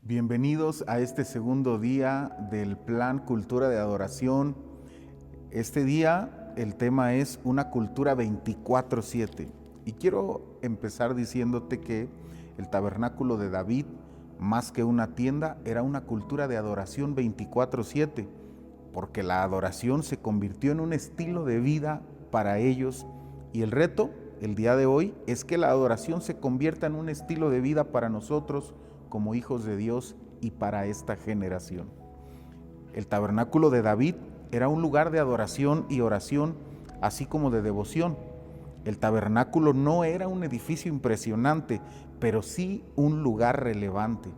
Bienvenidos a este segundo día del Plan Cultura de Adoración. Este día el tema es una cultura 24/7 y quiero empezar diciéndote que el tabernáculo de David, más que una tienda, era una cultura de adoración 24/7, porque la adoración se convirtió en un estilo de vida para ellos y el reto el día de hoy es que la adoración se convierta en un estilo de vida para nosotros como hijos de Dios y para esta generación. El tabernáculo de David era un lugar de adoración y oración, así como de devoción. El tabernáculo no era un edificio impresionante, pero sí un lugar relevante.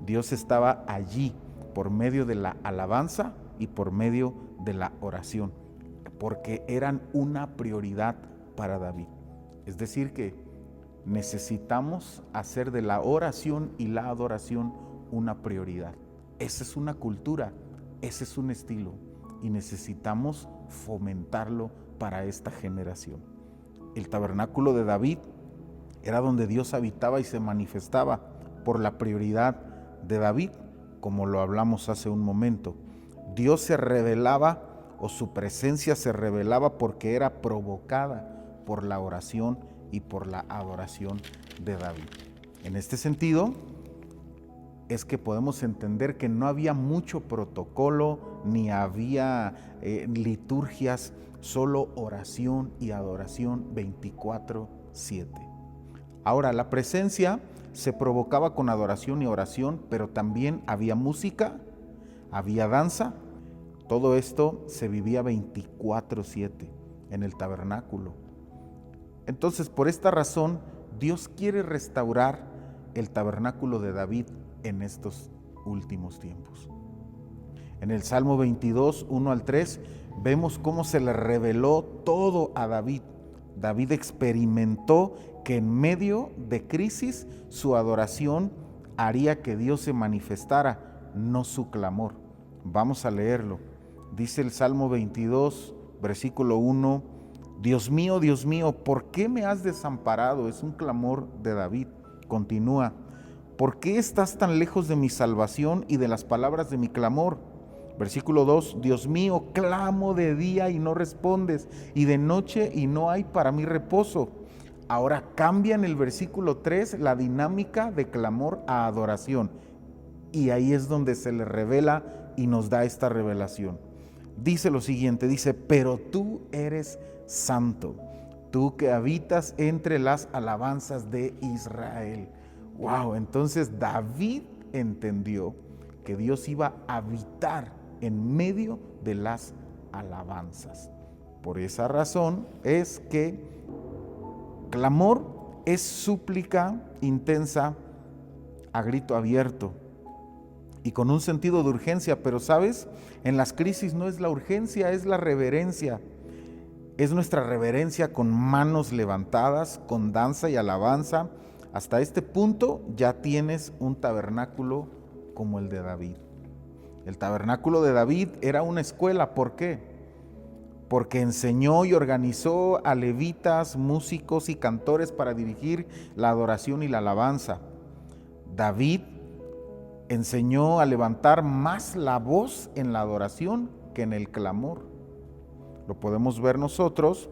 Dios estaba allí por medio de la alabanza y por medio de la oración, porque eran una prioridad para David. Es decir que necesitamos hacer de la oración y la adoración una prioridad. Esa es una cultura, ese es un estilo y necesitamos fomentarlo para esta generación. El tabernáculo de David era donde Dios habitaba y se manifestaba por la prioridad de David, como lo hablamos hace un momento. Dios se revelaba o su presencia se revelaba porque era provocada por la oración y por la adoración de David. En este sentido, es que podemos entender que no había mucho protocolo, ni había liturgias, solo oración y adoración 24/7. Ahora, la presencia se provocaba con adoración y oración, pero también había música, había danza. Todo esto se vivía 24/7 en el tabernáculo. Entonces, por esta razón, Dios quiere restaurar el tabernáculo de David en estos últimos tiempos. En el Salmo 22, 1 al 3, vemos cómo se le reveló todo a David. David experimentó que en medio de crisis su adoración haría que Dios se manifestara, no su clamor. Vamos a leerlo. Dice el Salmo 22, versículo 1, Dios mío, ¿por qué me has desamparado? Es un clamor de David. Continúa, ¿por qué estás tan lejos de mi salvación y de las palabras de mi clamor? Versículo 2, Dios mío, clamo de día y no respondes, y de noche y no hay para mí reposo. Ahora cambia en el versículo 3 la dinámica de clamor a adoración, y ahí es donde se le revela y nos da esta revelación. Dice lo siguiente, dice, pero tú eres santo, tú que habitas entre las alabanzas de Israel. Wow, entonces David entendió que Dios iba a habitar en medio de las alabanzas. Por esa razón es que clamor es súplica intensa a grito abierto y con un sentido de urgencia, pero ¿sabes? En las crisis no es la urgencia, es la reverencia. Es nuestra reverencia con manos levantadas, con danza y alabanza. Hasta este punto ya tienes un tabernáculo como el de David. El tabernáculo de David era una escuela. ¿Por qué? Porque enseñó y organizó a levitas, músicos y cantores para dirigir la adoración y la alabanza. David enseñó a levantar más la voz en la adoración que en el clamor. Lo podemos ver nosotros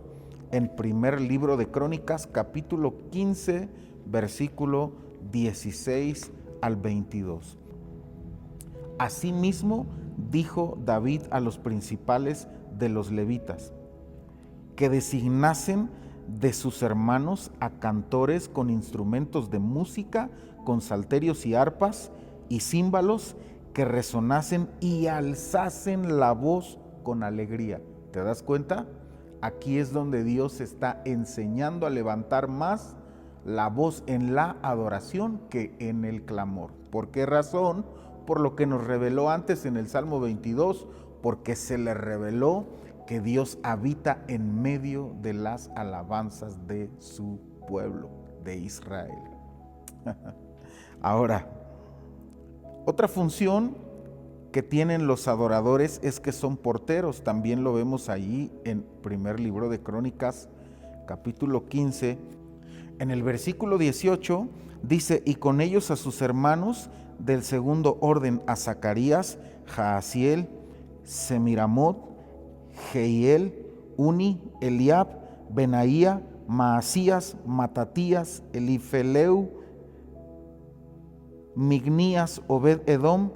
en primer libro de Crónicas, capítulo 15, versículo 16 al 22. Asimismo, dijo David a los principales de los levitas, que designasen de sus hermanos a cantores con instrumentos de música, con salterios y arpas y címbalos, que resonasen y alzasen la voz con alegría. ¿Te das cuenta? Aquí es donde Dios está enseñando a levantar más la voz en la adoración que en el clamor. ¿Por qué razón? Por lo que nos reveló antes en el Salmo 22, porque se le reveló que Dios habita en medio de las alabanzas de su pueblo, de Israel. Ahora, otra función que tienen los adoradores es que son porteros. También lo vemos allí en primer libro de Crónicas, capítulo 15. En el versículo 18 Dice, y con ellos a sus hermanos del segundo orden, a Zacarías, Jaasiel, Semiramot, Jehiel, Uni, Eliab, Benaía, Maasías, Matatías, Elifeleu, Mignías, Obed Edom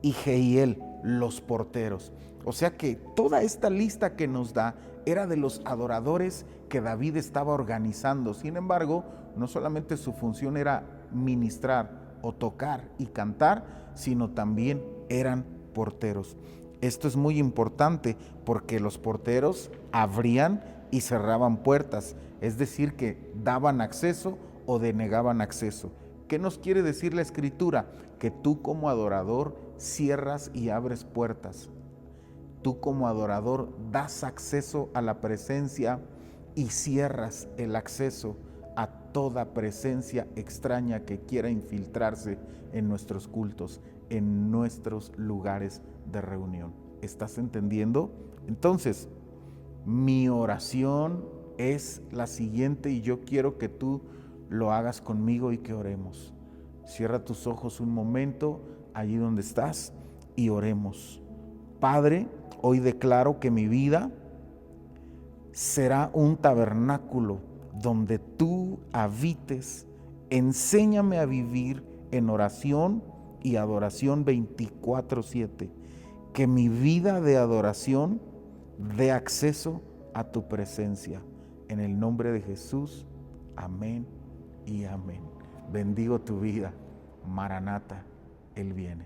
y Jehiel, los porteros. O sea que toda esta lista que nos da era de los adoradores que David estaba organizando. Sin embargo, no solamente su función era ministrar o tocar y cantar, sino también eran porteros. Esto es muy importante porque los porteros abrían y cerraban puertas, es decir, que daban acceso o denegaban acceso. ¿Qué nos quiere decir la Escritura? Que tú como adorador cierras y abres puertas. Tú como adorador das acceso a la presencia y cierras el acceso a toda presencia extraña que quiera infiltrarse en nuestros cultos, en nuestros lugares de reunión. ¿Estás entendiendo? Entonces, mi oración es la siguiente y yo quiero que tú lo hagas conmigo y que oremos. Cierra tus ojos un momento allí donde estás y oremos. Padre, hoy declaro que mi vida será un tabernáculo donde tú habites. Enséñame a vivir en oración y adoración 24/7. Que mi vida de adoración dé acceso a tu presencia. En el nombre de Jesús, amén y amén. Bendigo tu vida. Maranata, Él viene.